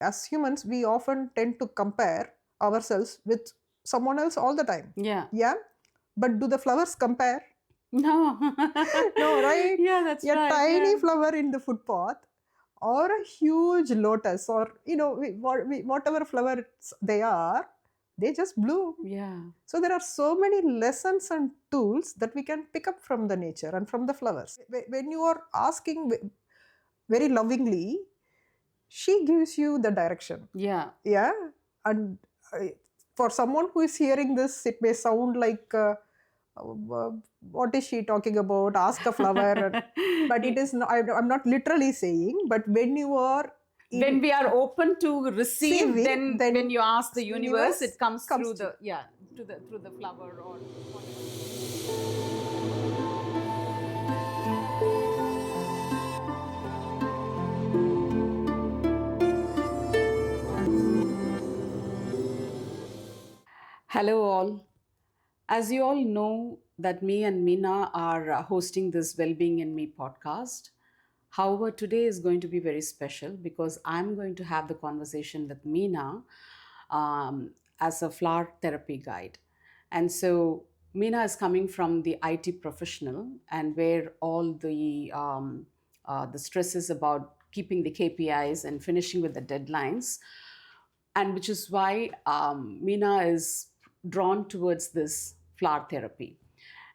as humans, we often tend to compare ourselves with someone else all the time. Yeah. Yeah. But do the flowers compare? No. No, right? Yeah, that's A right. tiny Yeah. flower in the footpath or a huge lotus or, whatever flowers they are, they just bloom. Yeah. So there are so many lessons and tools that we can pick up from the nature and from the flowers. When you are asking very lovingly, she gives you the direction. Yeah. Yeah. And for someone who is hearing this, it may sound like, what is she talking about? Ask a flower. But it is not, I'm not literally saying, but when you are When in we are open to receive, receiving, then when then you ask the universe, universe it comes comes through to you. the, yeah, to the through the flower or whatever. Hello, all. As you all know, that me and Meena are hosting this Wellbeing in Me podcast. However, today is going to be very special because I'm going to have the conversation with Meena as a flower therapy guide. And so Meena is coming from the IT professional, and where all the stress is about keeping the KPIs and finishing with the deadlines, and which is why Meena is drawn towards this flower therapy.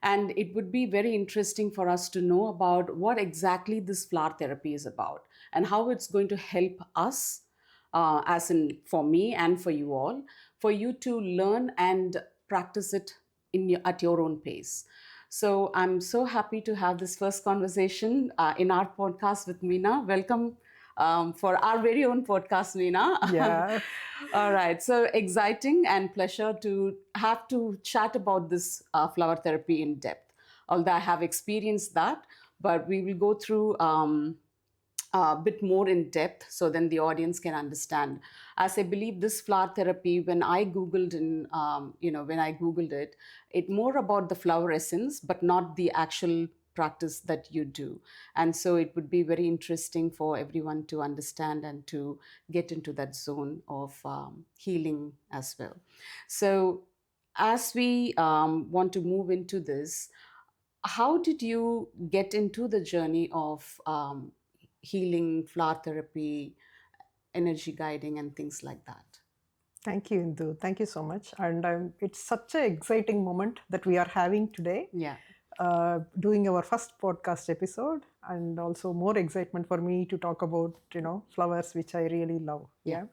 And it would be very interesting for us to know about what exactly this flower therapy is about and how it's going to help us, as in for me and for you all, for you to learn and practice it at your own pace. So I'm so happy to have this first conversation in our podcast with Meena. Welcome for our very own podcast, Meena. Yeah. All right. So exciting and pleasure to have to chat about this flower therapy in depth. Although I have experienced that, but we will go through a bit more in depth so then the audience can understand. As I believe this flower therapy, when I googled when I googled it, it more about the flower essence but not the actual practice that you do. And so it would be very interesting for everyone to understand and to get into that zone of healing as well. So as we want to move into this, how did you get into the journey of healing, flower therapy, energy guiding, and things like that? Thank you, Indu. Thank you so much. And it's such an exciting moment that we are having today, Yeah. doing our first podcast episode, and also more excitement for me to talk about, flowers, which I really love. Yeah.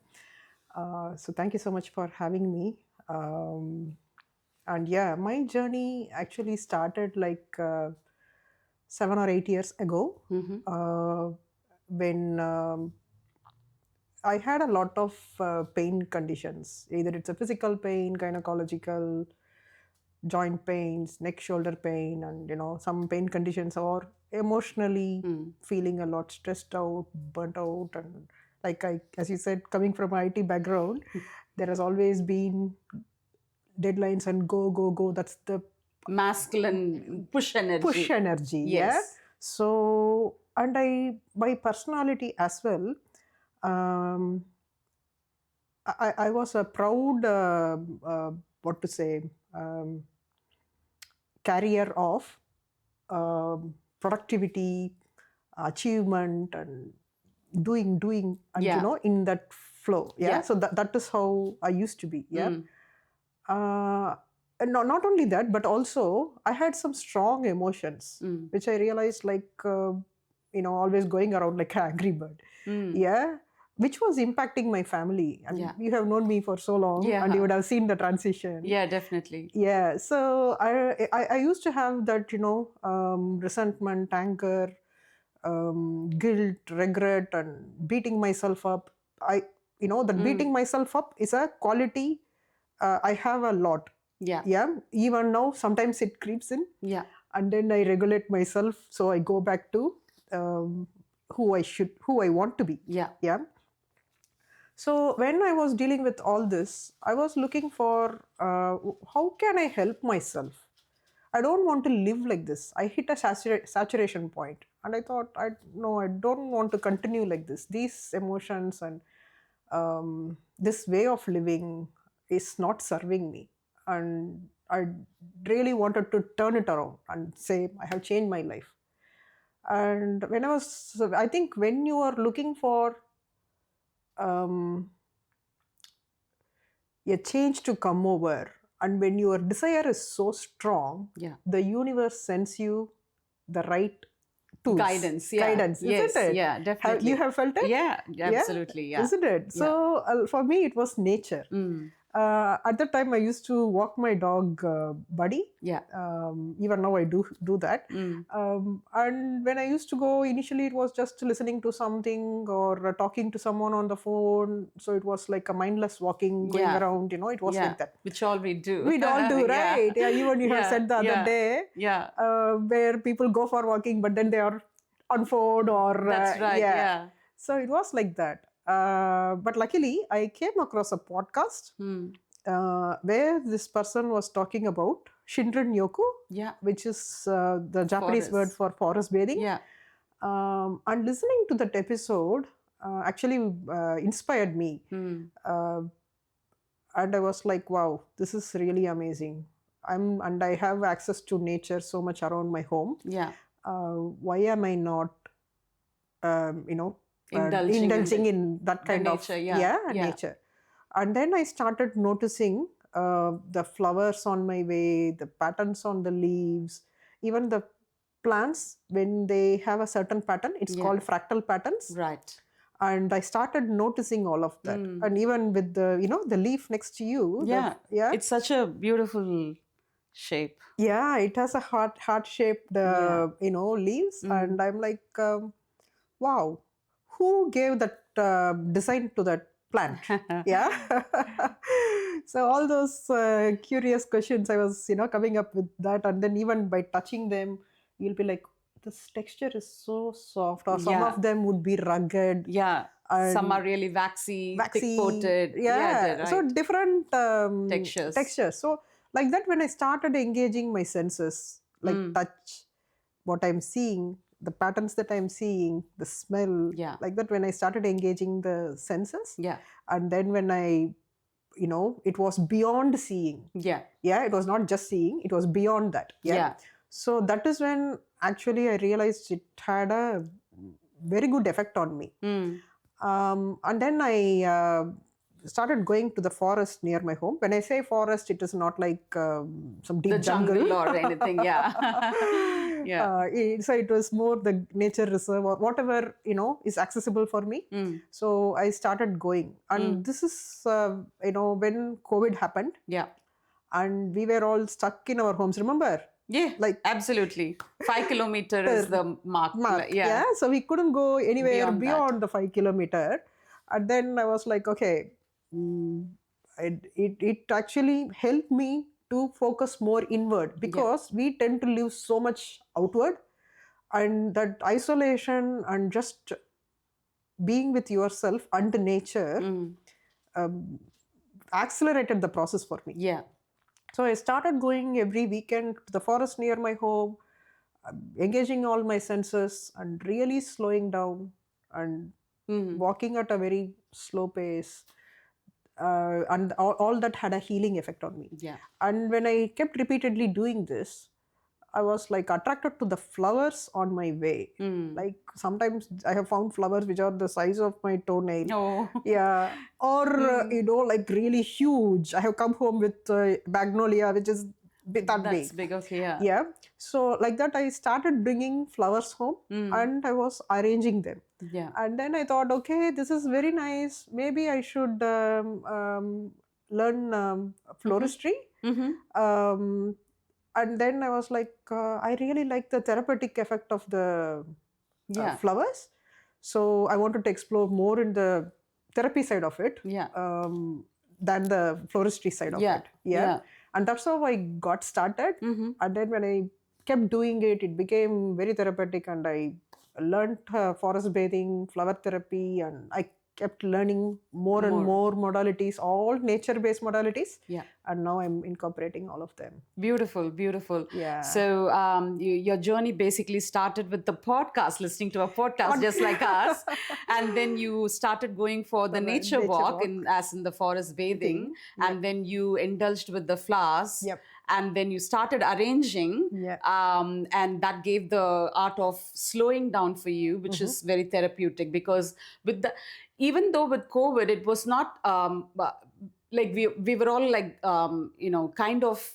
Yeah. So thank you so much for having me. And yeah, my journey actually started like 7 or 8 years ago, when I had a lot of pain conditions. Either it's a physical pain, gynecological, joint pains, neck, shoulder pain, and some pain conditions, or emotionally feeling a lot stressed out, burnt out, and like as you said, coming from IT background, there has always been deadlines and go, go, go. That's the Masculine push push energy. energy. Yeah. Yes. So, and I, by personality as well, um, I was a proud, what to say, carrier of productivity, achievement, and doing, and Yeah. in that flow. Yeah. Yeah. So that is how I used to be. Yeah. And not only that, but also I had some strong emotions, which I realized, like, always going around like an angry bird. Yeah. Which was impacting my family. And Yeah. you have known me for so long, and you Yeah. would have seen the transition. Yeah, definitely. Yeah. So I used to have that, resentment, anger, guilt, regret, and beating myself up. That beating myself up is a quality I have a lot. Yeah. Yeah. Even now, sometimes it creeps in, Yeah. and then I regulate myself. So I go back to who I want to be. Yeah. Yeah. So when I was dealing with all this, I was looking for how can I help myself? I don't want to live like this. I hit a saturation point, and I thought, I no, I don't want to continue like this. These emotions and this way of living is not serving me. And I really wanted to turn it around and say, I have changed my life. And I think when you are looking for um, a change to come over, and when your desire is so strong, Yeah. the universe sends you the right tools. Guidance. Yeah. Guidance, Yes. isn't it? Yeah, definitely. You have felt it? Yeah, absolutely. Yeah. Isn't it? Yeah. So for me, it was nature. At that time, I used to walk my dog, Buddy. Yeah. Even now, I do that. And when I used to go, initially, it was just listening to something or talking to someone on the phone. So it was like a mindless walking, going Yeah. around. It was Yeah. like that. Which all we do. We'd all do, Yeah. right? Yeah. Even you have Yeah. said the other Yeah. day, Yeah. where people go for walking, but then they are on phone or That's right. Yeah. So it was like that. But luckily, I came across a podcast where this person was talking about Shinrin Yoku, Yeah. which is the Japanese word Forest. for forest bathing. Yeah. And listening to that episode actually inspired me. And I was like, wow, this is really amazing. And I have access to nature so much around my home. Yeah. Why am I not, Indulging in that kind of nature, yeah. nature? And then I started noticing the flowers on my way, the patterns on the leaves, even the plants when they have a certain pattern. It's called fractal patterns. Right. And I started noticing all of that. And even with the leaf next to you. Yeah. It's such a beautiful shape. Yeah, it has a heart-shaped, leaves. And I'm like, wow, who gave that design to that plant? Yeah. So all those curious questions, I was, coming up with that. And then even by touching them, you'll be like, this texture is so soft, or some of them would be rugged. Yeah. Some are really waxy, thick-coated. Yeah. Right. So different textures. So like that, when I started engaging my senses, like touch, what I'm seeing, the patterns that I'm seeing, the smell, like that, when I started engaging the senses. Yeah. And then when it was beyond seeing. Yeah. Yeah, it was not just seeing, it was beyond that. Yeah. So that is when actually I realized it had a very good effect on me. And then I started going to the forest near my home. When I say forest, it is not like some deep jungle or anything. Yeah. So it was more the nature reserve or whatever is accessible for me. So I started going, and this is when COVID happened. Yeah. And we were all stuck in our homes. Remember? Yeah, like absolutely. 5 kilometers is the mark. Yeah. So we couldn't go anywhere beyond the 5 kilometer. And then I was like, okay, it actually helped me to focus more inward, because we tend to live so much outward, and that isolation and just being with yourself and nature accelerated the process for me. Yeah. So I started going every weekend to the forest near my home, engaging all my senses and really slowing down and walking at a very slow pace. And all that had a healing effect on me. Yeah. And when I kept repeatedly doing this, I was like attracted to the flowers on my way. Like sometimes I have found flowers which are the size of my toenail. Oh. Yeah. Or, like really huge. I have come home with magnolia, which is that big. That's big, okay, yeah. Yeah. So like that, I started bringing flowers home and I was arranging them. Yeah. And then I thought, okay, this is very nice. Maybe I should learn floristry. And then I was like, I really like the therapeutic effect of the flowers. So I wanted to explore more in the therapy side of it than the floristry side of it. Yeah. And that's how I got started. And then when I kept doing it, it became very therapeutic, and I learned forest bathing, flower therapy, and I kept learning more and More. more modalities, all nature-based modalities. Yeah. And now I'm incorporating all of them. Beautiful, beautiful. Yeah. So, your journey basically started with the podcast, listening to a podcast just like us, and then you started going for the The nature nature walk, walk. as in the forest bathing, Thing. Yep. and then you indulged with the flowers, Yep. and then you started arranging, Yeah. and that gave the art of slowing down for you, which is very therapeutic. Because with the, even though with COVID, it was not like we were all like kind of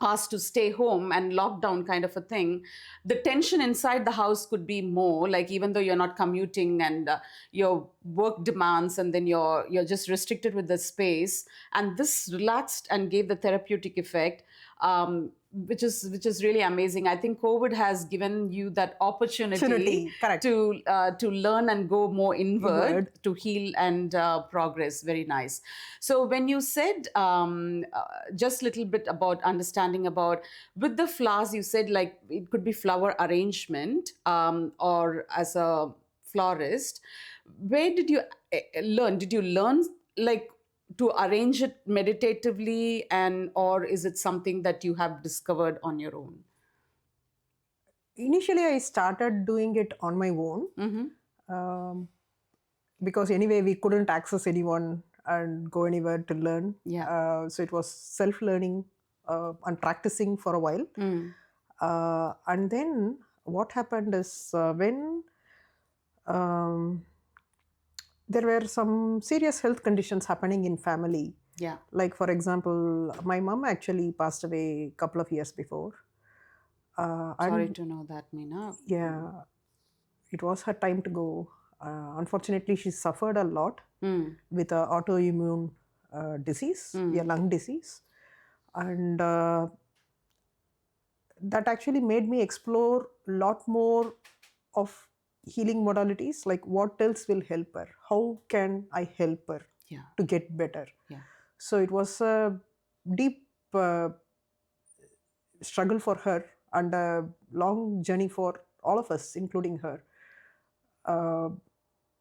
asked to stay home and lockdown kind of a thing. The tension inside the house could be more, like even though you're not commuting, and your work demands, and then you're just restricted with the space, and this relaxed and gave the therapeutic effect, which is really amazing. I think COVID has given you that opportunity Correct. to learn and go more inward, Inward. to heal and progress. Very nice. So when you said just a little bit about understanding about with the flowers, you said like it could be flower arrangement, or as a florist. Where did you learn? Did you learn like to arrange it meditatively, and or is it something that you have discovered on your own? Initially, I started doing it on my own. Because anyway, we couldn't access anyone and go anywhere to learn. Yeah. So it was self-learning and practicing for a while. And then what happened is when there were some serious health conditions happening in family. Yeah. Like, for example, my mom actually passed away a couple of years before. Sorry to know that, Meena. Yeah, it was her time to go. Unfortunately, she suffered a lot with an autoimmune disease, a lung disease. And that actually made me explore a lot more of healing modalities, like what else will help her? How can I help her to get better? Yeah. So it was a deep struggle for her and a long journey for all of us, including her.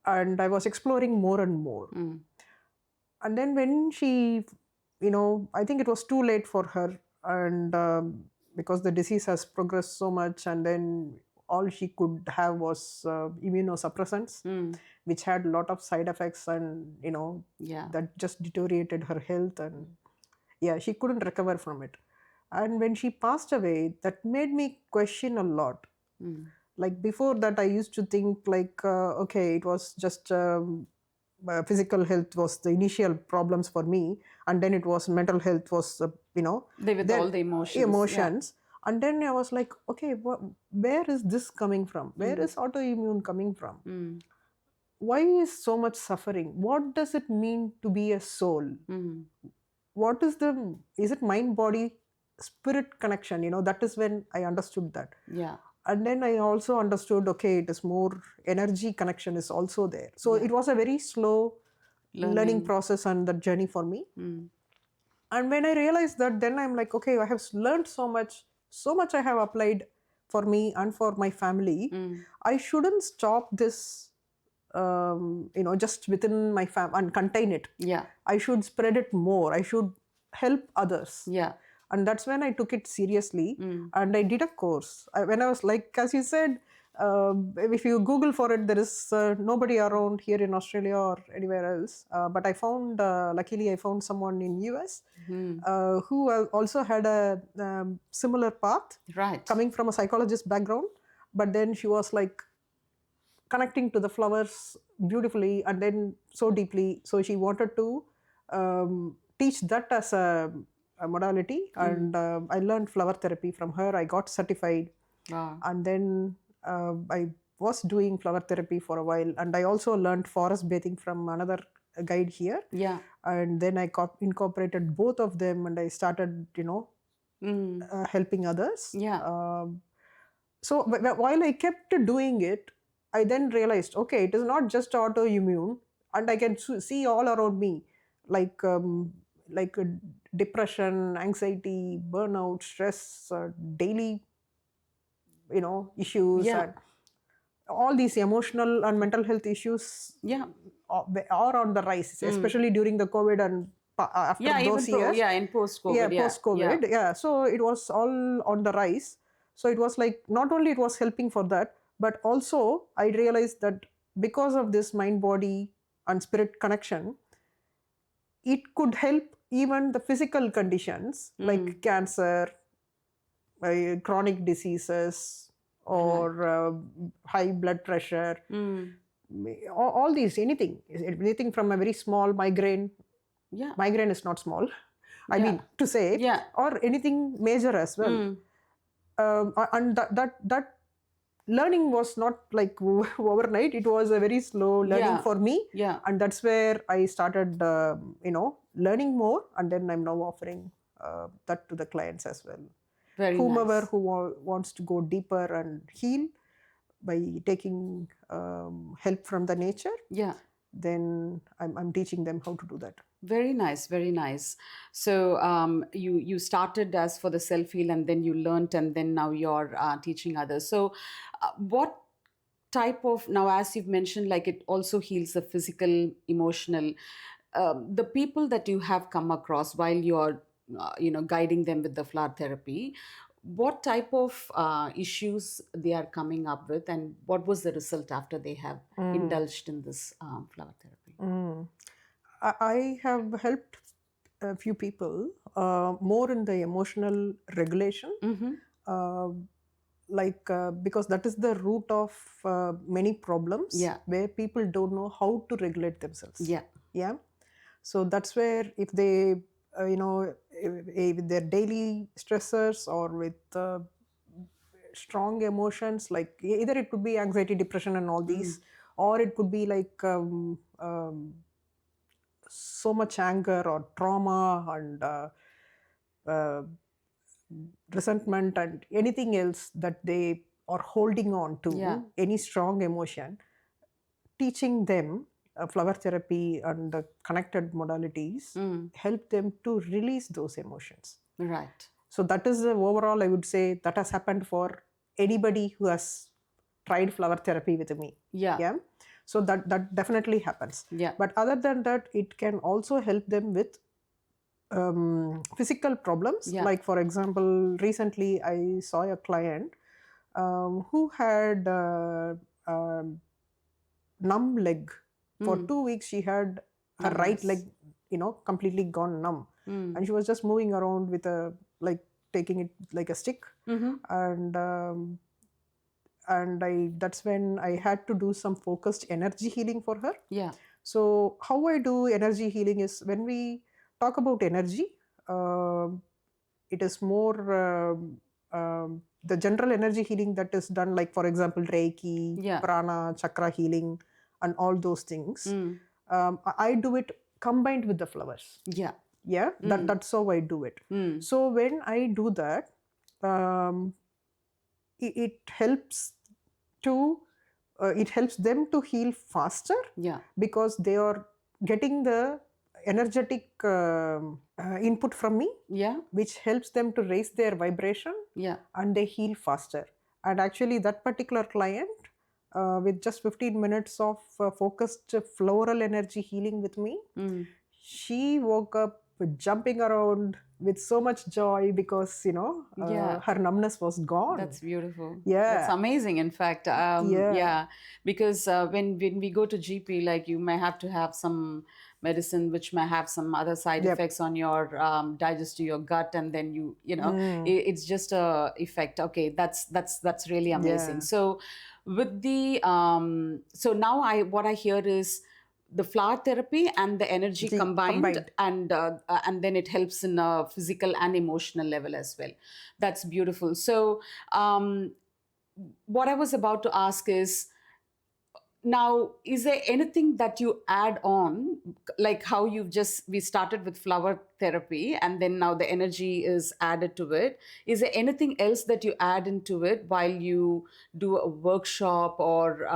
And I was exploring more and more. And then when she, I think it was too late for her, and because the disease has progressed so much, and then all she could have was immunosuppressants, which had a lot of side effects, and that just deteriorated her health, and she couldn't recover from it. And when she passed away, that made me question a lot. Like before that, I used to think like, okay, it was just physical health was the initial problems for me, and then it was mental health was with all the emotions. And then I was like, okay, where is this coming from? Where is autoimmune coming from? Why is so much suffering? What does it mean to be a soul? What is it mind, body, spirit connection? That is when I understood that. Yeah. And then I also understood, okay, it is more energy connection is also there. So it was a very slow learning process and the journey for me. And when I realized that, then I'm like, okay, I have learned so much I have applied for me and for my family. I shouldn't stop this, just within my family and contain it. Yeah. I should spread it more. I should help others. Yeah. And that's when I took it seriously, and I did a course. When I was like, as you said, if you Google for it, there is nobody around here in Australia or anywhere else. But I found, luckily, I found someone in US who also had a similar path, coming from a psychologist background. But then she was like connecting to the flowers beautifully and then so deeply. So she wanted to teach that as a modality, and I learned flower therapy from her. I got certified. And then I was doing flower therapy for a while, and I also learned forest bathing from another guide here. And then I incorporated both of them, and I started helping others. So while I kept doing it, I then realized, okay, it is not just autoimmune, and I can see all around me, like depression, anxiety, burnout, stress, daily, issues, and all these emotional and mental health issues are on the rise, especially during the COVID and after Yeah, those even years. in post Yeah, COVID. Yeah, post yeah. COVID. Yeah, so it was all on the rise. So it was like not only it was helping for that, but also I realized that because of this mind body and spirit connection, it could help even the physical conditions like cancer, chronic diseases, Right. or high blood pressure, Mm. all these, anything from a very small migraine. Yeah, Migraine is not small, I yeah, mean to say, yeah. or anything major as well. Mm. And that learning was not like overnight. It was a very slow learning Yeah, for me, yeah. and that's where I started learning more, and then I'm now offering that to the clients as well, Very whomever nice. who wants to go deeper and heal by taking help from the nature. Yeah. Then I'm teaching them how to do that. Very nice, very nice. So you started as for the self heal, and then you learnt, and then now you're teaching others. So, what type of, now, as you've mentioned, like it also heals the physical, emotional. The people that you have come across while you're guiding them with the flower therapy, what type of issues they are coming up with, and what was the result after they have Mm. indulged in this flower therapy? Mm. I have helped a few people more in the emotional regulation, Mm-hmm. uh, because that is the root of many problems Yeah, where people don't know how to regulate themselves. yeah. Yeah. So that's where if they, with their daily stressors or with strong emotions, like either it could be anxiety, depression, and all Mm. these, or it could be like so much anger or trauma and uh, resentment and anything else that they are holding on Yeah. to, any strong emotion, teaching them flower therapy and the connected modalities Mm. help them to release those emotions. Right. So that is the overall, I would say, that has happened for anybody who has tried flower therapy with me. Yeah. Yeah. So that definitely happens. Yeah. But other than that, it can also help them with physical problems. Yeah. Like, for example, recently I saw a client who had numb leg. For Mm. 2 weeks, she had her right Numbness. leg, completely gone numb. Mm. And she was just moving around with like, taking it like a stick. Mm-hmm. And I that's when I had to do some focused energy healing for her. Yeah. So how I do energy healing is, when we talk about energy, um it is more the general energy healing that is done, like for example Reiki, Yeah. prana, chakra healing, and all those things. Mm. I do it combined with the flowers. Yeah. Yeah, that's how I do it. Mm. So when I do that, um, it helps to it helps them to heal faster, Yeah. because they are getting the energetic input from me, Yeah. which helps them to raise their vibration, Yeah. and they heal faster. And actually, that particular client, with just 15 minutes of focused floral energy healing with me, Mm. she woke up jumping around with so much joy, because Yeah. her numbness was gone. That's beautiful. That's Yeah, amazing. In fact, yeah, yeah, because when we go to GP, like you may have to have some medicine which may have some other side yep. effects on your digestive, your gut, and then Mm, it's just a effect. Okay, that's really amazing. yeah. So with the so now I what I hear is the flower therapy and the energy See, combined, combined. and then it helps in a physical and emotional level as well. That's beautiful. So what I was about to ask is, now, is there anything that you add on, like how we started with flower therapy and then now the energy is added to it? Is there anything else that you add into it while you do a workshop, or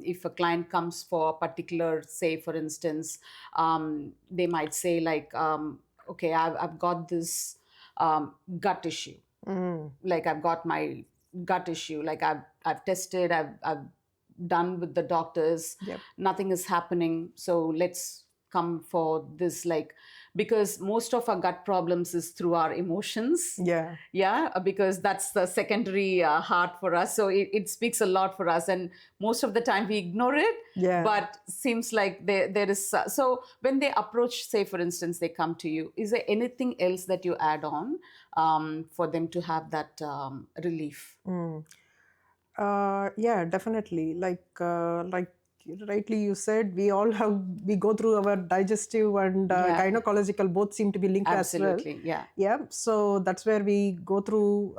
if a client comes for a particular, say, for instance, they might say, like, okay, I've got this gut issue. Mm, Like, I've got my gut issue. Like, I've tested, I've done with the doctors, Yep. nothing is happening, so let's come for this, like, because most of our gut problems is through our emotions. Yeah. Yeah, because that's the secondary heart for us, so it speaks a lot for us, and most of the time we ignore it. Yeah. But seems like there is so when they approach, say for instance they come to you, is there anything else that you add on for them to have that relief? Yeah, definitely. Like rightly you said, we go through our digestive and Yeah, gynecological both seem to be linked as well. absolutely. Yeah, Yeah, so that's where we go through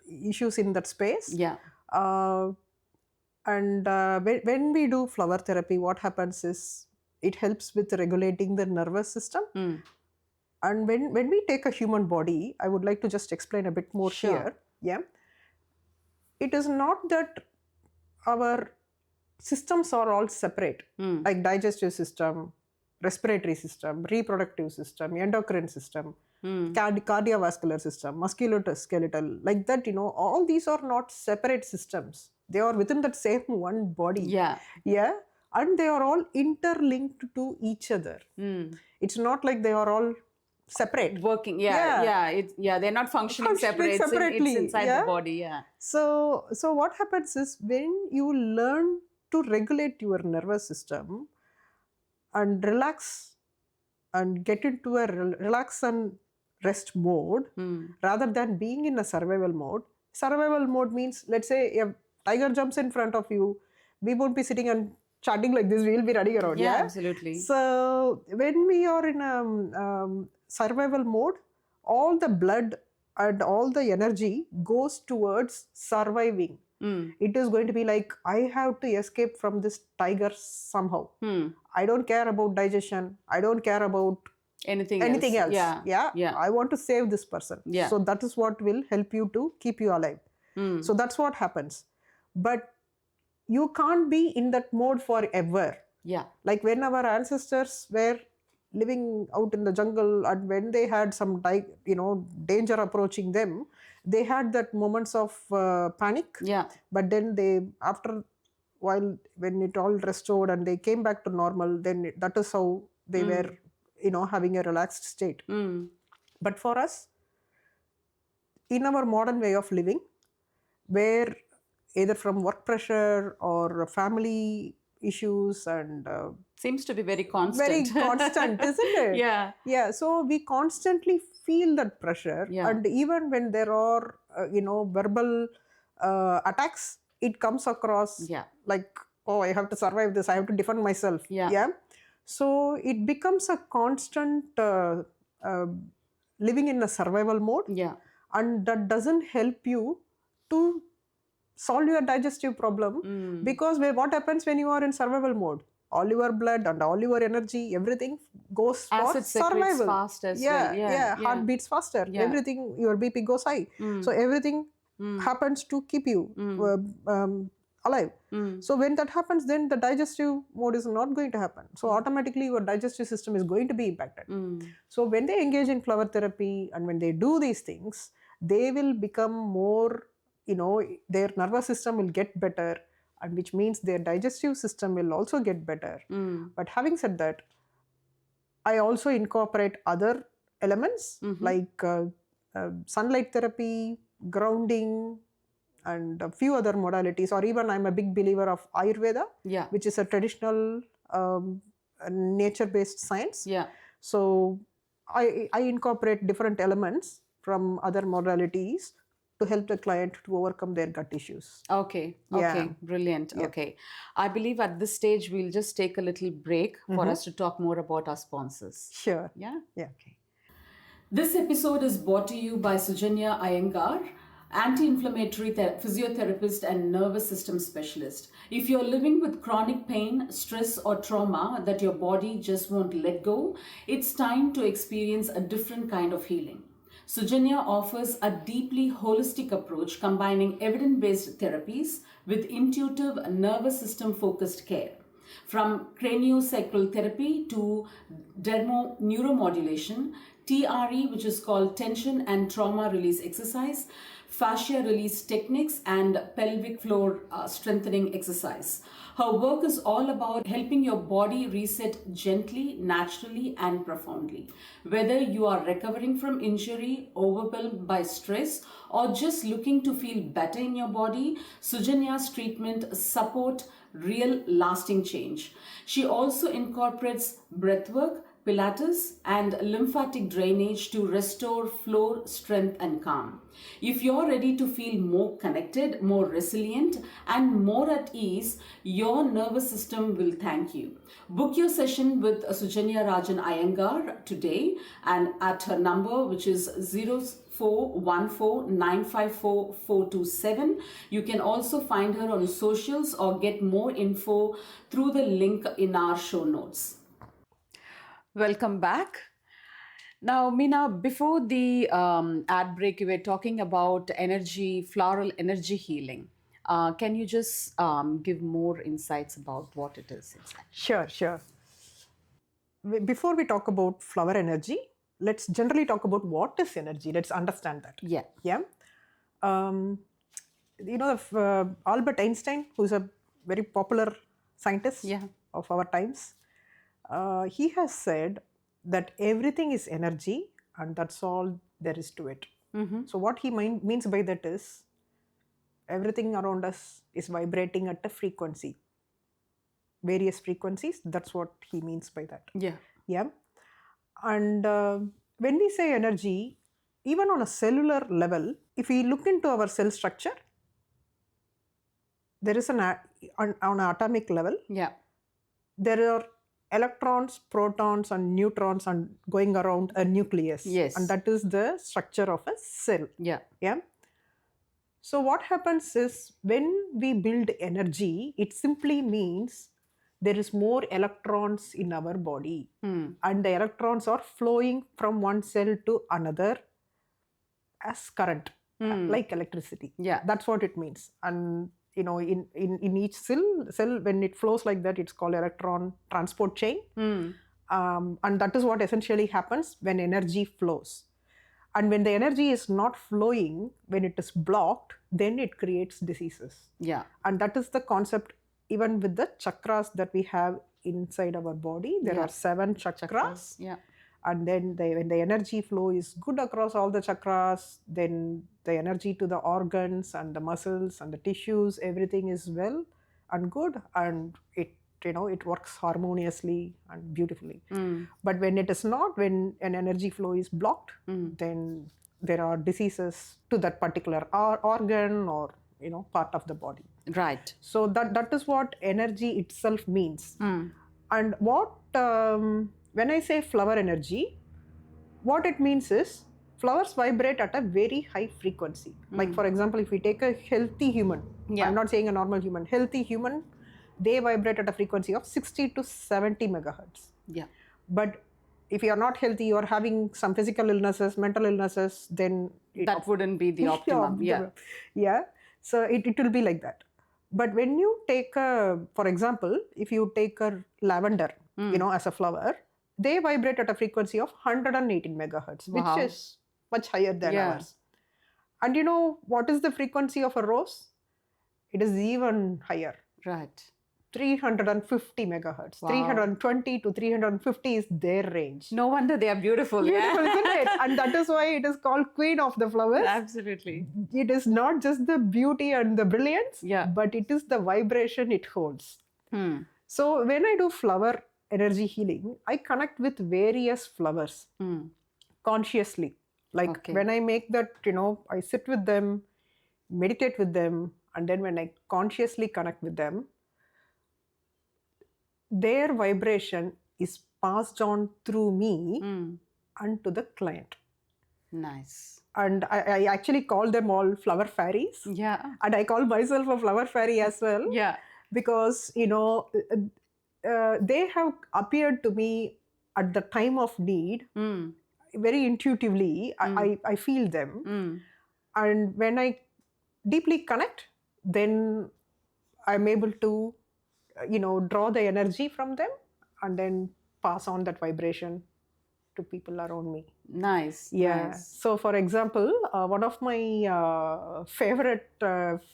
issues in that space. yeah. Uh, and when we do flower therapy, what happens is it helps with regulating the nervous system. Mm. And when we take a human body, I would like to just explain a bit more Sure. here. Yeah, it is not that our systems are all separate, like digestive system, respiratory system, reproductive system, endocrine system, cardiovascular system, musculoskeletal, like that, all these are not separate systems. They are within that same one body. Yeah. Yeah. And they are all interlinked to each other. It's not like they are all separate. Working. Yeah. They're not functioning Functioning separate. separately. It's inside Yeah. the body. Yeah. So what happens is when you learn to regulate your nervous system and relax and get into a relax and rest mode rather than being in a survival mode. Survival mode means, let's say a tiger jumps in front of you, we won't be sitting and chatting like this, we'll be running around. Yeah, Yeah, absolutely. so when we are in a survival mode, all the blood and all the energy goes towards surviving. It is going to be like, I have to escape from this tiger somehow. I don't care about digestion. I don't care about anything else. Yeah. I want to save this person. Yeah. So that is what will help you to keep you alive. So that's what happens. But you can't be in that mode forever. Yeah. Like when our ancestors were living out in the jungle and when they had some danger approaching them, they had that moments of panic. Yeah. But then they, after while, when it all restored and they came back to normal, then that is how they were having a relaxed state. But for us, in our modern way of living, where either from work pressure or family issues and seems to be very constant, isn't it? Yeah, so we constantly feel that pressure. And even when there are verbal attacks, it comes across like, oh, I have to survive this, I have to defend myself. So it becomes a constant living in a survival mode. And that doesn't help you to solve your digestive problem. Because what happens when you are in survival mode? All your blood and all your energy, everything goes for survival. Fast as well. Heart beats faster. Everything, your BP goes high. So everything happens to keep you alive. So when that happens, then the digestive mode is not going to happen. So automatically your digestive system is going to be impacted. So when they engage in flower therapy and when they do these things, they will become more, their nervous system will get better, and which means their digestive system will also get better. But having said that, I also incorporate other elements like sunlight therapy, grounding, and a few other modalities. Or even I'm a big believer of Ayurveda, which is a traditional nature-based science. So I incorporate different elements from other modalities to help the client to overcome their gut issues. Okay, brilliant. Okay, I believe at this stage we'll just take a little break for us to talk more about our sponsors. Sure. Yeah? Okay. This episode is brought to you by Sujanya Iyengar, anti-inflammatory physiotherapist and nervous system specialist. If you're living with chronic pain, stress or trauma that your body just won't let go, it's time to experience a different kind of healing. Sujanya offers a deeply holistic approach combining evidence-based therapies with intuitive nervous system focused care. From craniosacral therapy to neuromodulation, TRE, which is called tension and trauma release exercise, fascia release techniques, and pelvic floor strengthening exercise. Her work is all about helping your body reset gently, naturally, and profoundly. Whether you are recovering from injury, overwhelmed by stress, or just looking to feel better in your body, Sujanya's treatment support real lasting change. She also incorporates breathwork, Pilates, and lymphatic drainage to restore flow, strength, and calm. If you're ready to feel more connected, more resilient, and more at ease, your nervous system will thank you. Book your session with Sujanya Rajan Iyengar today and at her number, which is 0414954427. You can also find her on socials or get more info through the link in our show notes. Welcome back. Now, Meena, before the ad break, you were talking about energy, floral energy healing. Can you just give more insights about what it is exactly? Sure, sure. Before we talk about flower energy, let's generally talk about what is energy. Let's understand that. Yeah. Yeah. Albert Einstein, who's a very popular scientist of our times, he has said that everything is energy and that's all there is to it. So what he means by that is everything around us is vibrating at a frequency, various frequencies. That's what he means by that. Yeah. And when we say energy, even on a cellular level, if we look into our cell structure, there is on an atomic level, there are electrons, protons, and neutrons and going around a nucleus. And that is the structure of a cell. Yeah. So what happens is when we build energy, it simply means there is more electrons in our body. And the electrons are flowing from one cell to another as current, like electricity. That's what it means. And in each cell, when it flows like that, it's called electron transport chain. And that is what essentially happens when energy flows. And when the energy is not flowing, when it is blocked, then it creates diseases. And that is the concept even with the chakras that we have inside our body. There are 7 chakras. And then when the energy flow is good across all the chakras, then the energy to the organs and the muscles and the tissues, everything is well and good, and it works harmoniously and beautifully. But when it is not, when an energy flow is blocked, then there are diseases to that particular organ or part of the body. Right. So that is what energy itself means. And what when I say flower energy, what it means is flowers vibrate at a very high frequency. Like for example, if we take a healthy human, I'm not saying a normal human, healthy human, they vibrate at a frequency of 60 to 70 megahertz. But if you are not healthy, you are having some physical illnesses, mental illnesses, then that wouldn't be the optimum. So it will be like that. But when you take for example, if you take a lavender, as a flower, they vibrate at a frequency of 118 megahertz, which is much higher than ours. And what is the frequency of a rose? It is even higher. Right. 350 megahertz. 320 to 350 is their range. No wonder they are beautiful. Beautiful, isn't it? And that is why it is called Queen of the Flowers. Absolutely. It is not just the beauty and the brilliance, but it is the vibration it holds. So when I do flower energy healing, I connect with various flowers consciously. Like when I make that, I sit with them, meditate with them, and then when I consciously connect with them, their vibration is passed on through me and to the client. Nice. And I actually call them all flower fairies. And I call myself a flower fairy as well. Because, they have appeared to me at the time of need, very intuitively. I feel them. And when I deeply connect, then I'm able to draw the energy from them and then pass on that vibration to people around me. Nice, Yeah. nice. So, for example, one of my favorite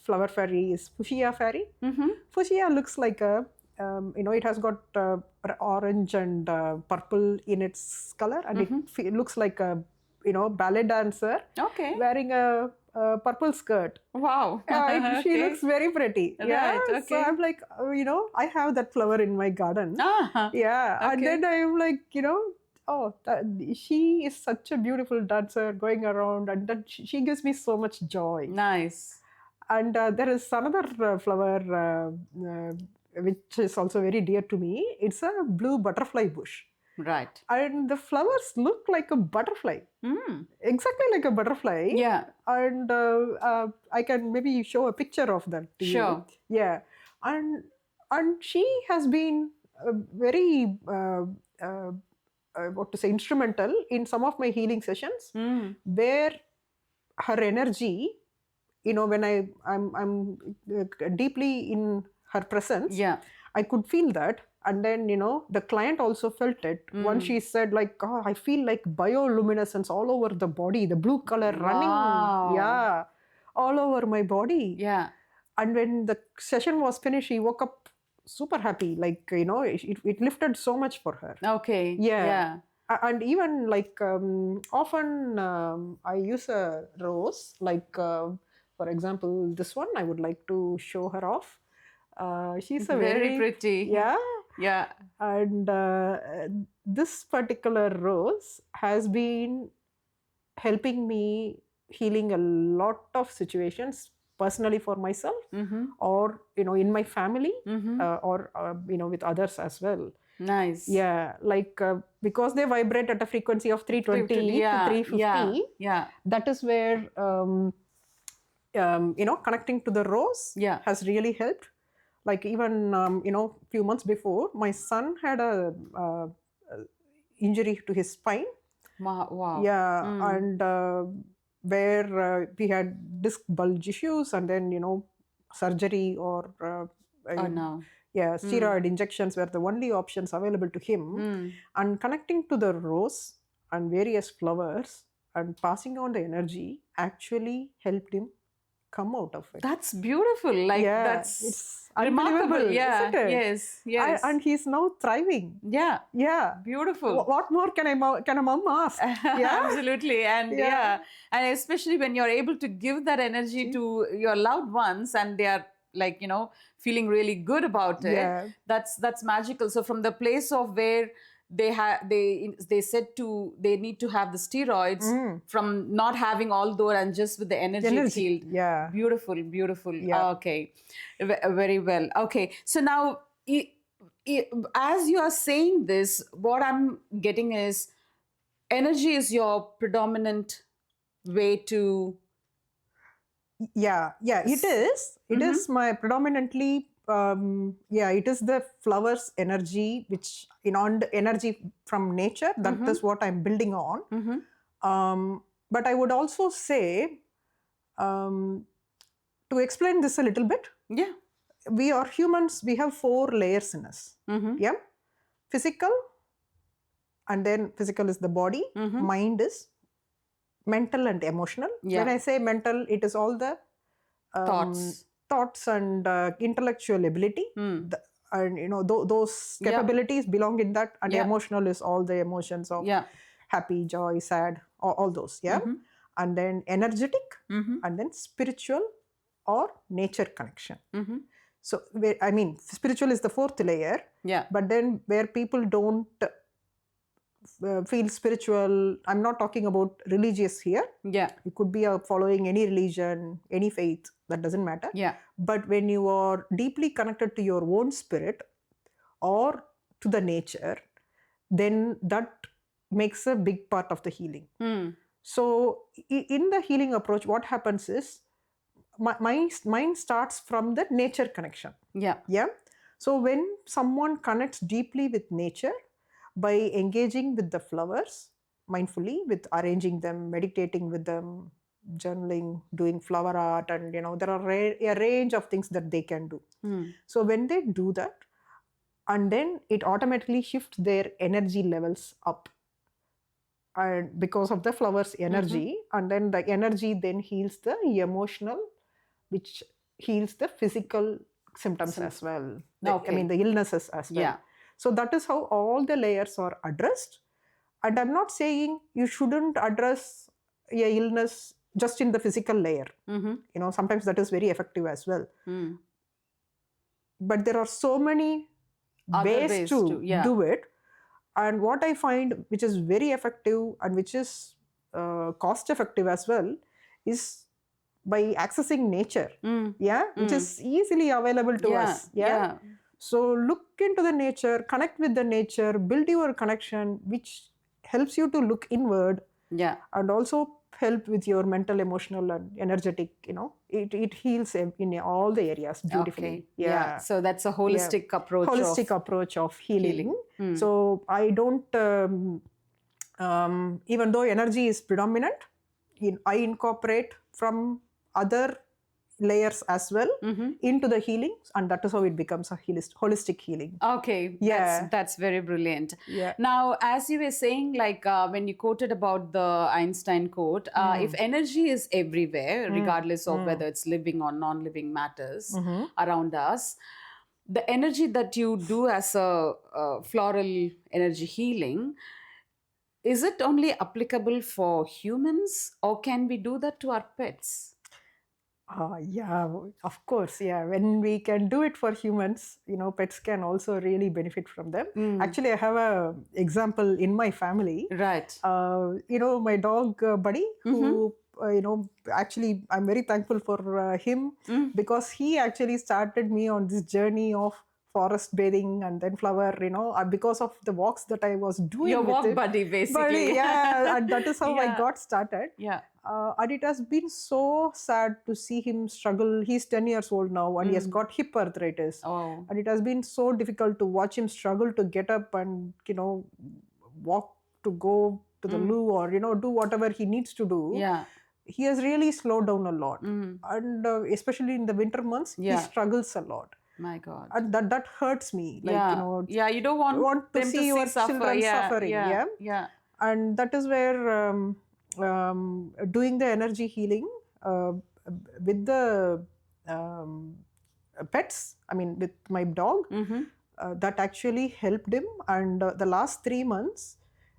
flower fairy is fuchsia fairy. Mm-hmm. Fuchsia looks like it has got orange and purple in its color, and Mm-hmm. it looks like a, ballet dancer Okay. wearing a purple skirt. Wow. She looks Okay. very pretty. Yeah. Right. So Okay. I'm like, I have that flower in my garden. Ah. Yeah. And Okay. then I'm like, oh, she is such a beautiful dancer going around, and that she gives me so much joy. Nice. And there is another flower which is also very dear to me. It's a blue butterfly bush. Right. And the flowers look like a butterfly, Mm. exactly like a butterfly. Yeah. And I can maybe show a picture of that to you. Sure. Yeah. And she has been very what to say, instrumental in some of my healing sessions, Mm. where her energy, when I'm deeply in her presence, Yeah. I could feel that. And then, the client also felt it. Once she said, like, oh, I feel like bioluminescence all over the body, the blue color running, Wow. yeah, all over my body. Yeah. And when the session was finished, she woke up super happy. Like, it lifted so much for her. Okay. Yeah. Yeah. And even like often I use a rose, like, for example, this one, I would like to show her off. She's a Very very, pretty. yeah. Yeah. And this particular rose has been helping me healing a lot of situations personally for myself, Mm-hmm. or in my family, Mm-hmm. or with others as well. Nice. Yeah, like because they vibrate at a frequency of 320 to Yeah. 350. Yeah. Yeah. That is where connecting to the rose Yeah. has really helped. Like, even few months before, my son had a injury to his spine. Wow. Yeah. Mm. And where we had disc bulge issues, and then surgery or Oh no. yeah, steroid injections were the only options available to him. Mm. And connecting to the rose and various flowers and passing on the energy actually helped him come out of it. That's beautiful. Like, Yeah, that's it's remarkable. unbelievable, Yeah. isn't it? Yes. Yes. And he's now thriving. Yeah. Yeah. Beautiful. What more can a mom ask? Yeah. Absolutely. And Yeah. yeah. And especially when you're able to give that energy to your loved ones, and they are, like, feeling really good about it. Yeah. That's magical. So from the place of where they said they need to have the steroids, from not having all those, and just with the energy it's healed. Yeah. Beautiful. Yeah. Okay. Very well. Okay. So now, as you are saying this, what I'm getting is, energy is your predominant way to. Yeah, it is. It is my predominantly, it is the flowers energy, which, and energy from nature. That is what I'm building on. But I would also say, to explain this a little bit, Yeah. we are humans, we have 4 layers in us. Yeah. Physical, and then physical is the body, mind is mental and emotional. Yeah. When I say mental, it is all the thoughts and intellectual ability. And those capabilities belong in that. And emotional is all the emotions of happy, joy, sad, all those. Yeah. And then energetic, and then spiritual or nature connection. So, spiritual is the 4th layer. Yeah. But then where people don't feel spiritual, I'm not talking about religious here. Yeah. You could be following any religion, any faith, that doesn't matter. Yeah. But when you are deeply connected to your own spirit or to the nature, then that makes a big part of the healing. So in the healing approach, what happens is, mine starts from the nature connection. Yeah. Yeah. So when someone connects deeply with nature by engaging with the flowers mindfully, with arranging them, meditating with them, journaling, doing flower art, and there are a range of things that they can do. So when they do that, and then it automatically shifts their energy levels up, and because of the flower's energy, and then the energy then heals the emotional, which heals the physical symptoms as well. I mean, Okay. the illnesses as well. Yeah. So that is how all the layers are addressed. And I'm not saying you shouldn't address a illness just in the physical layer. Sometimes that is very effective as well. But there are so many Other ways ways to too. Yeah. do it. And what I find, which is very effective and which is cost effective as well, is by accessing nature. Which is easily available to us. So look into the nature, connect with the nature, build your connection, which helps you to look inward. And also help with your mental, emotional, and energetic. It heals in all the areas beautifully. Okay. So that's a holistic approach. Holistic approach of healing. So I don't, even though energy is predominant, I incorporate from other layers as well into the healing, and that is how it becomes a holistic healing. Okay, that's very brilliant. Now, as you were saying, like when you quoted about the Einstein quote, if energy is everywhere, regardless of whether it's living or non-living matters around us, the energy that you do as a floral energy healing, is it only applicable for humans, or can we do that to our pets? Yeah, of course. Yeah, when we can do it for humans, pets can also really benefit from them. Actually, I have a example in my family. Right. My dog Buddy, who actually I'm very thankful for him, because he actually started me on this journey of forest bathing and then flower, because of the walks that I was doing. Your with walk him. buddy, basically. Yeah, and that is how I got started. Yeah. And it has been so sad to see him struggle. He's 10 years old now, and he has got hip arthritis. Oh. And it has been so difficult to watch him struggle to get up and, walk to go to the loo, or, do whatever he needs to do. Yeah. He has really slowed down a lot. And especially in the winter months, he struggles a lot. My God. And that hurts me. You don't want to them see your children suffering. Yeah. And that is where doing the energy healing with the pets, I mean with my dog, that actually helped him. And the last 3 months,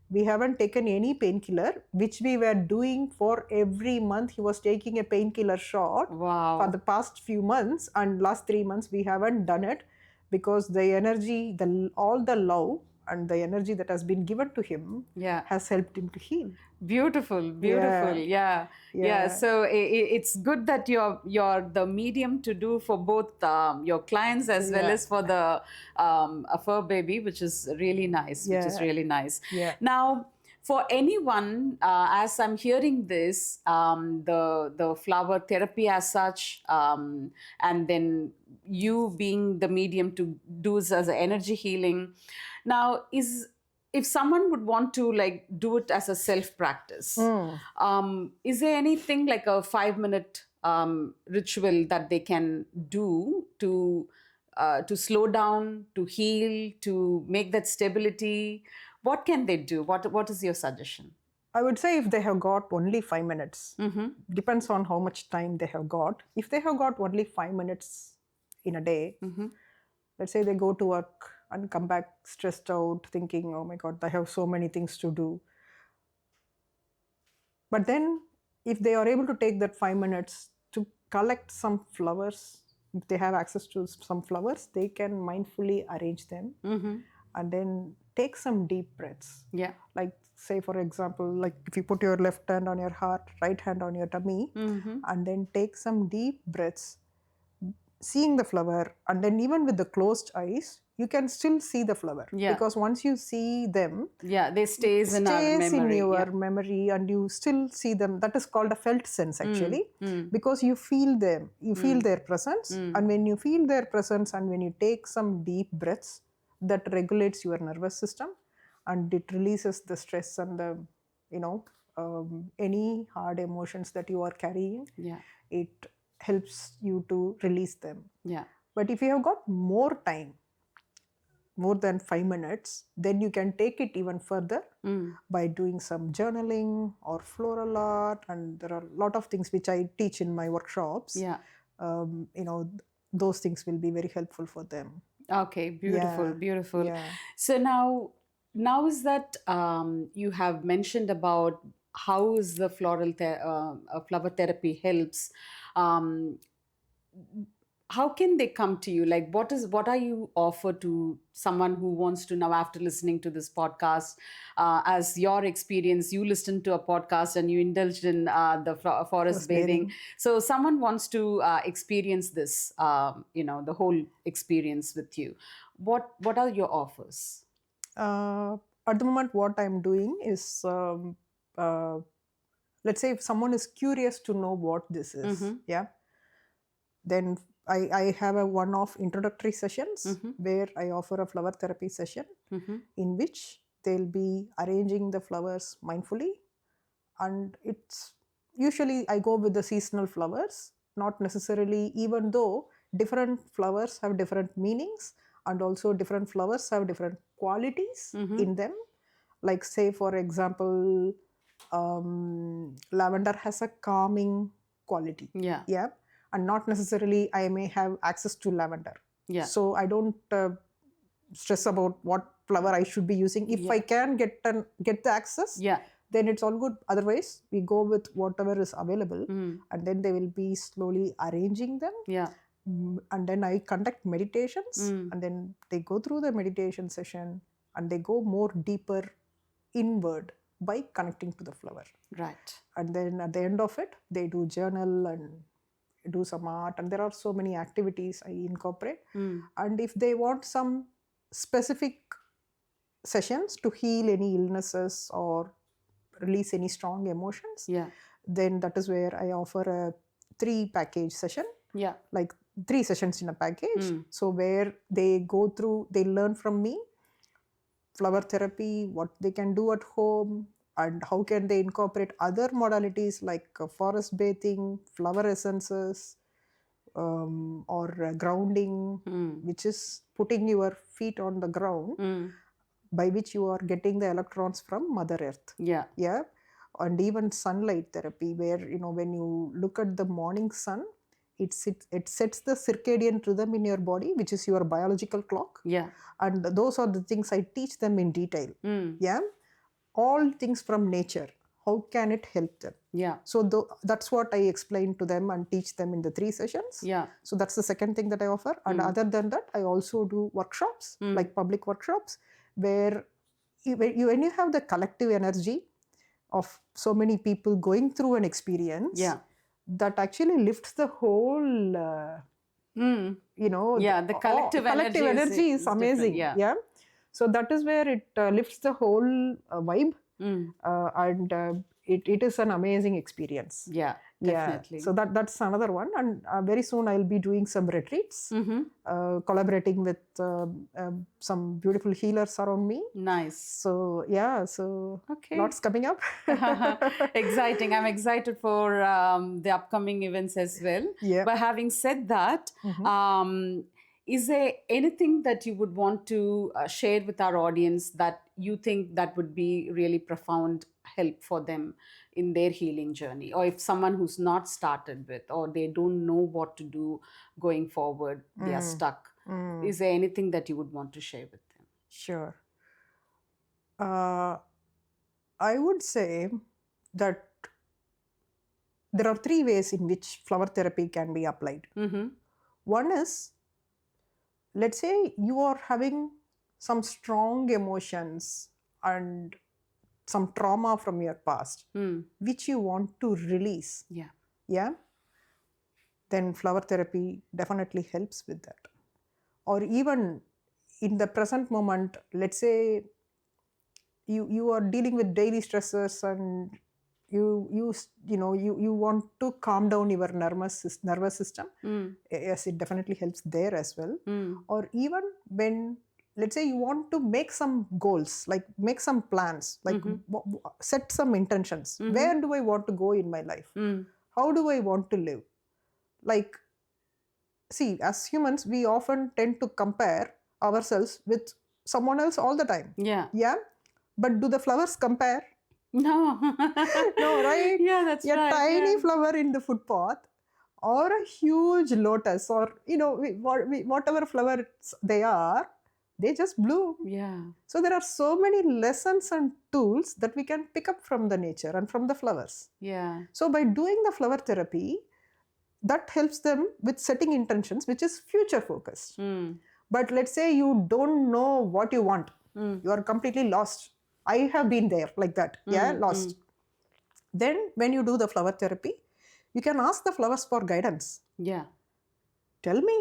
we haven't taken any painkiller, which we were doing for every month. He was taking a painkiller shot for the past few months, and last 3 months we haven't done it, because the energy, all the love and the energy that has been given to him has helped him to heal. Beautiful. Yeah. So it's good that you're the medium to do for both your clients as well as for the a fur baby, which is really nice. Now, for anyone, as I'm hearing this, the flower therapy as such, and then you being the medium to do this as an energy healing. Now, if someone would want to do it as a self practice, is there anything like a 5-minute ritual that they can do to slow down, to heal, to make that stability? What can they do? What is your suggestion? I would say if they have got only 5 minutes, depends on how much time they have got. If they have got only 5 minutes in a day, let's say they go to work and come back stressed out, thinking, oh my God, I have so many things to do. But then if they are able to take that 5 minutes to collect some flowers, if they have access to some flowers, they can mindfully arrange them and then take some deep breaths. Like say, for example, like if you put your left hand on your heart, right hand on your tummy, and then take some deep breaths, seeing the flower, and then even with the closed eyes, you can still see the flower. Because once you see them, they stays in your memory, and you still see them. That is called a felt sense, actually, because you feel them, you feel their presence. And when you feel their presence, and when you take some deep breaths, that regulates your nervous system, and it releases the stress and the any hard emotions that you are carrying. It helps you to release them. But if you have got more time, more than 5 minutes, then you can take it even further by doing some journaling or floral art. And there are a lot of things which I teach in my workshops. Yeah. You know, those things will be very helpful for them. Okay, beautiful, Yeah, beautiful. yeah. So now is that you have mentioned about how is the flower therapy helps. Um, how can they come to you? Like, what are you offer to someone who wants to now, after listening to this podcast, as your experience, you listened to a podcast and you indulged in forest Forest bathing. bathing. So someone wants to experience this, the whole experience with you. What are your offers? Uh, at the moment, what I'm doing is, uh, let's say if someone is curious to know what this is, Mm-hmm. yeah, then I have a one-off introductory sessions Mm-hmm. where I offer a flower therapy session Mm-hmm. in which they'll be arranging the flowers mindfully. And it's usually I go with the seasonal flowers, not necessarily, even though different flowers have different meanings, and also different flowers have different qualities Mm-hmm. in them. Like, say, for example, lavender has a calming quality. Yeah. Yeah. And not necessarily I may have access to lavender. Yeah. So I don't stress about what flower I should be using. If Yeah. I can get the access, Yeah. then it's all good. Otherwise, we go with whatever is available, Mm. and then they will be slowly arranging them. Yeah. And then I conduct meditations, Mm. and then they go through the meditation session, and they go more deeper inward by connecting to the flower. Right. And then at the end of it, they do journal and do some art, and there are so many activities I incorporate. Mm. And if they want some specific sessions to heal any illnesses or release any strong emotions, Yeah. then that is where I offer a 3 package session, Yeah. like 3 sessions in a package. Mm. So where they go through, they learn from me flower therapy, what they can do at home, and how can they incorporate other modalities like forest bathing, flower essences, or grounding, Mm. which is putting your feet on the ground, Mm. by which you are getting the electrons from Mother Earth. Yeah. Yeah. And even sunlight therapy, where, when you look at the morning sun, it sets the circadian rhythm in your body, which is your biological clock. Yeah. And those are the things I teach them in detail. Mm. Yeah. All things from nature. How can it help them? Yeah. So that's what I explain to them and teach them in the 3 sessions. Yeah. So that's the second thing that I offer. And other than that, I also do workshops, like public workshops, where when you have the collective energy of so many people going through an experience, Yeah. that actually lifts the whole, Mm. Yeah, the collective energy is different. amazing. Yeah. So that is where it lifts the whole vibe. Mm. And it is an amazing experience. Yeah, definitely. So that's another one. And very soon I'll be doing some retreats, collaborating with some beautiful healers around me. Nice. So Okay. lots coming up. Exciting. I'm excited for the upcoming events as well. Yeah. But having said that, is there anything that you would want to share with our audience that you think that would be really profound help for them in their healing journey? Or if someone who's not started with, or they don't know what to do going forward, they are stuck. Is there anything that you would want to share with them? Sure. I would say that there are 3 ways in which flower therapy can be applied. One is, let's say you are having some strong emotions and some trauma from your past, which you want to release. Yeah. Then flower therapy definitely helps with that. Or even in the present moment, let's say you are dealing with daily stresses, and you want to calm down your nervous system. Yes, it definitely helps there as well. Or even when, let's say, you want to make some goals, like make some plans, like set some intentions. Where do I want to go in my life? How do I want to live? See, as humans, we often tend to compare ourselves with someone else all the time. Yeah. Yeah. But do the flowers compare? No. No, right? Yeah, that's A right. tiny Yeah. flower in the footpath or a huge lotus or, whatever flowers they are, they just bloom. Yeah. So there are so many lessons and tools that we can pick up from the nature and from the flowers. Yeah. So by doing the flower therapy, that helps them with setting intentions, which is future focused. Mm. But let's say you don't know what you want. Mm. You are completely lost. I have been there like that. Yeah, Mm. lost. Then when you do the flower therapy, you can ask the flowers for guidance. Yeah. Tell me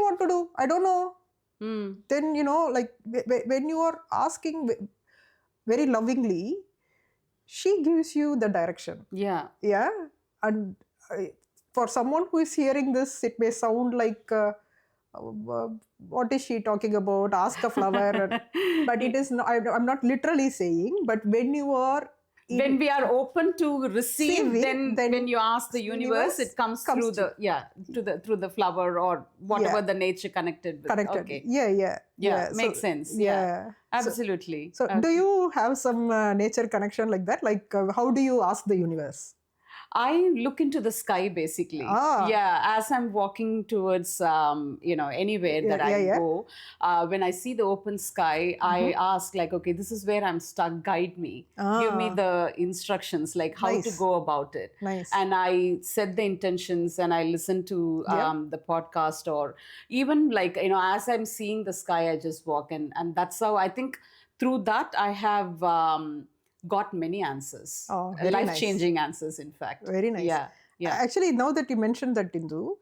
what to do. I don't know. Mm. Then, like when you are asking very lovingly, she gives you the direction. Yeah. Yeah. And for someone who is hearing this, it may sound like, uh, what is she talking about? Ask a flower. But it is not, I'm not literally saying, but when you are When we are open to receive, receiving, then when you ask the universe, it comes through to through the flower or whatever Yeah. the nature connected with. connected. Okay. Yeah. Makes sense. Yeah. Absolutely. So do you have some nature connection like that? Like, how do you ask the universe? I look into the sky basically. Ah. Yeah, as I'm walking towards, anywhere that I Yeah. go, when I see the open sky, I ask like, okay, this is where I'm stuck. Guide me. Give me Ah. the instructions, like how to Nice. go about it. Nice. And I set the intentions and I listen to the podcast, or even like, as I'm seeing the sky, I just walk, and that's how I think through that I have got many answers, Oh, very nice. life-changing answers, in fact. Very nice. Yeah. Actually, now that you mentioned that, Indu,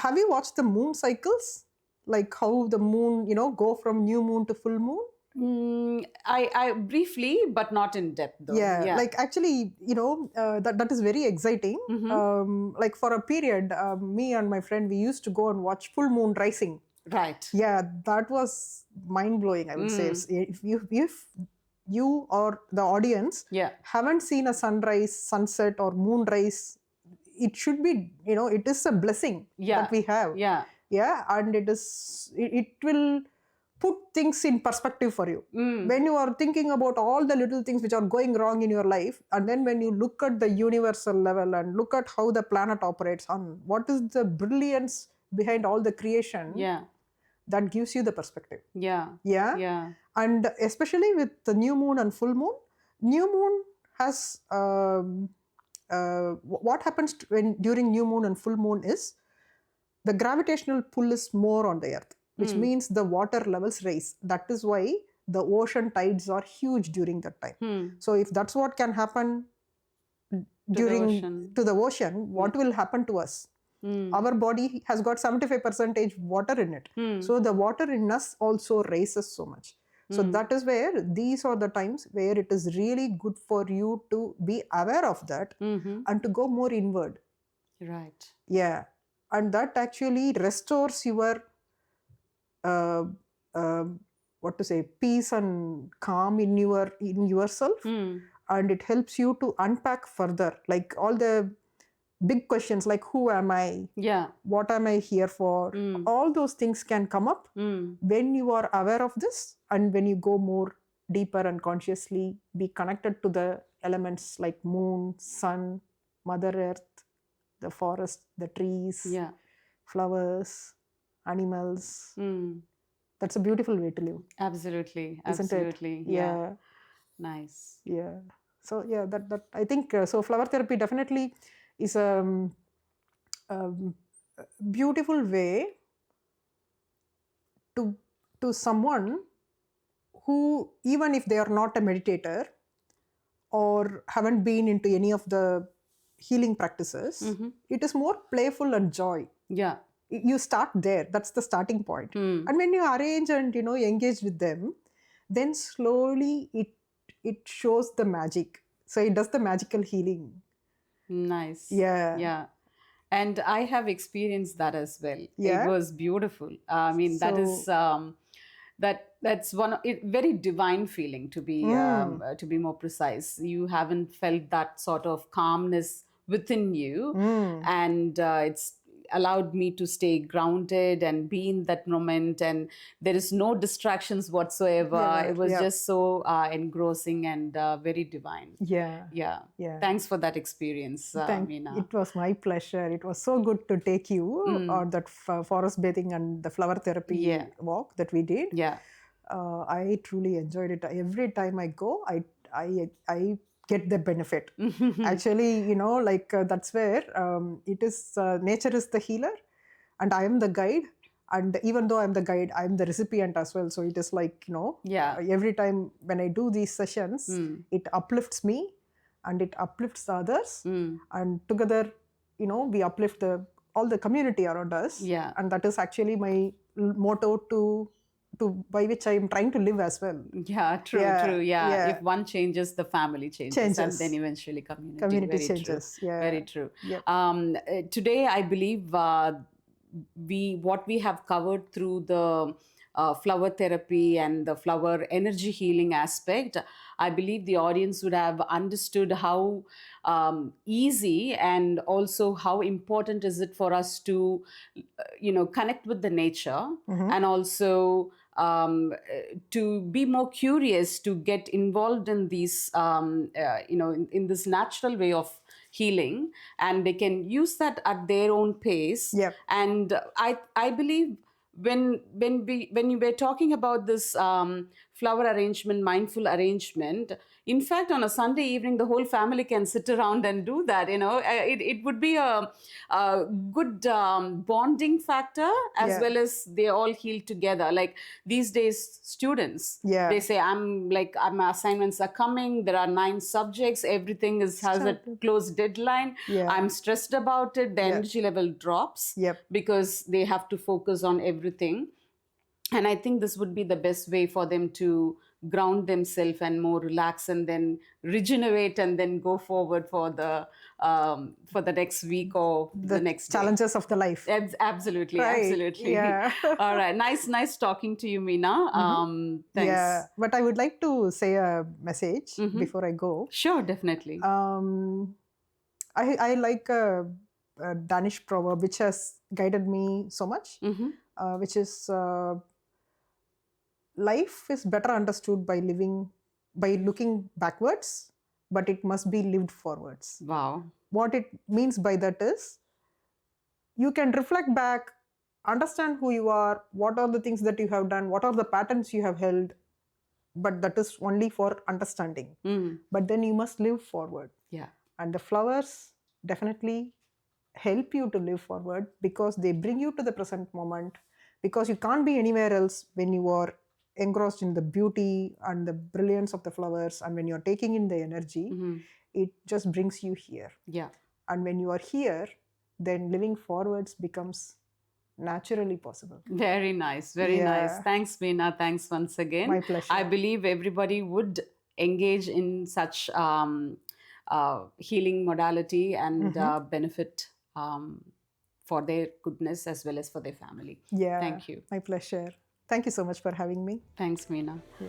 have you watched the moon cycles? Like how the moon, go from new moon to full moon? I briefly, but not in depth though. Yeah. Like actually, that is very exciting. Like for a period, me and my friend, we used to go and watch full moon rising. Right. Yeah, that was mind blowing, I would say. If you or the audience haven't seen a sunrise, sunset, or moonrise, it should be, it is a blessing that we have. Yeah, and it will put things in perspective for you. When you are thinking about all the little things which are going wrong in your life, and then when you look at the universal level and look at how the planet operates and what is the brilliance behind all the creation, that gives you the perspective. Yeah. And especially with the new moon and full moon, new moon has what happens during new moon and full moon is the gravitational pull is more on the earth, which means the water levels rise. That is why the ocean tides are huge during that time. So if that's what can happen to the ocean, what will happen to us? Our body has got 75% water in it. So the water in us also rises so much. So that is where these are the times where it is really good for you to be aware of that and to go more inward. Right. Yeah. And that actually restores your peace and calm in yourself. And it helps you to unpack further, like all the big questions like who am I? What am I here for? All those things can come up when you are aware of this, and when you go more deeper and consciously be connected to the elements like moon, sun, Mother Earth, the forest, the trees, flowers, animals. That's a beautiful way to live. Absolutely. Isn't Absolutely. it? Yeah. Nice. Yeah. So yeah, that I think so. Flower therapy definitely is a beautiful way to someone who, even if they are not a meditator or haven't been into any of the healing practices, it is more playful and joy. Yeah. You start there. That's the starting point. And when you arrange and engage with them, then slowly it shows the magic. So it does the magical healing. Nice. Yeah. And I have experienced that as well. Yeah. It was beautiful. I mean, that is that's one very divine feeling, to be more precise. You haven't felt that sort of calmness within you, and it's allowed me to stay grounded and be in that moment, and there is no distractions whatsoever. Yeah, It was yeah, just so engrossing and very divine. yeah, Yeah. yeah. Thanks for that experience, Meena. It was my pleasure. It was so good to take you Mm. on that forest bathing and the flower Yeah. therapy walk that we did. Yeah. I truly enjoyed it. Every time I go, I get the benefit. Actually, like that's where it is. Nature is the healer, and I am the guide. And even though I'm the guide, I'm the recipient as well. So it is like Yeah. every time when I do these sessions, Mm. it uplifts me, and it uplifts the others, Mm. and together, we uplift the all the community around us, Yeah. and that is actually my motto to by which I am trying to live as well. Yeah, true, Yeah, true. Yeah. yeah, If one changes, the family changes, and then changes. eventually community. Community Very true. changes. Yeah. Very true. Yep. Today, I believe what we have covered through the flower therapy and the flower energy healing aspect, I believe the audience would have understood how easy and also how important is it for us to, connect with the nature, Mm-hmm. and also to be more curious, to get involved in these, in this natural way of healing, and they can use that at their own pace. Yep. And I believe when you were talking about this flower arrangement, mindful arrangement, in fact, on a Sunday evening, the whole family can sit around and do that. It would be a good bonding factor, as Yeah. well as they all heal together. Like these days, students, Yeah. they say, my assignments are coming, there are 9 subjects, everything has a Started. close deadline, Yeah. I'm stressed about it, the Yep. energy level drops Yep. because they have to focus on everything. And I think this would be the best way for them to ground themselves and more relax, and then regenerate, and then go forward for the next week or the The next day. challenges of the life. Absolutely, Right. absolutely. Yeah. All right, nice talking to you, Meena. Mm-hmm. Yeah. Thanks. But I would like to say a message Mm-hmm. before I go. Sure, definitely. Um, I like a Danish proverb which has guided me so much, Mm-hmm. which is life is better understood by looking backwards, but it must be lived forwards. Wow. What it means by that is you can reflect back, understand who you are, what are the things that you have done, what are the patterns you have held, but that is only for understanding. Mm. But then you must live forward. Yeah. And the flowers definitely help you to live forward because they bring you to the present moment, because you can't be anywhere else when you are engrossed in the beauty and the brilliance of the flowers, and when you're taking in the energy, Mm-hmm. it just brings you here. Yeah. And when you are here, then living forwards becomes naturally possible. Very nice, very nice. Yeah. Thanks, Meena. Thanks once again. My pleasure. I believe everybody would engage in such healing modality and benefit for their goodness as well as for their family. Yeah. Thank you. My pleasure. Thank you so much for having me. Thanks, Meena. Yeah.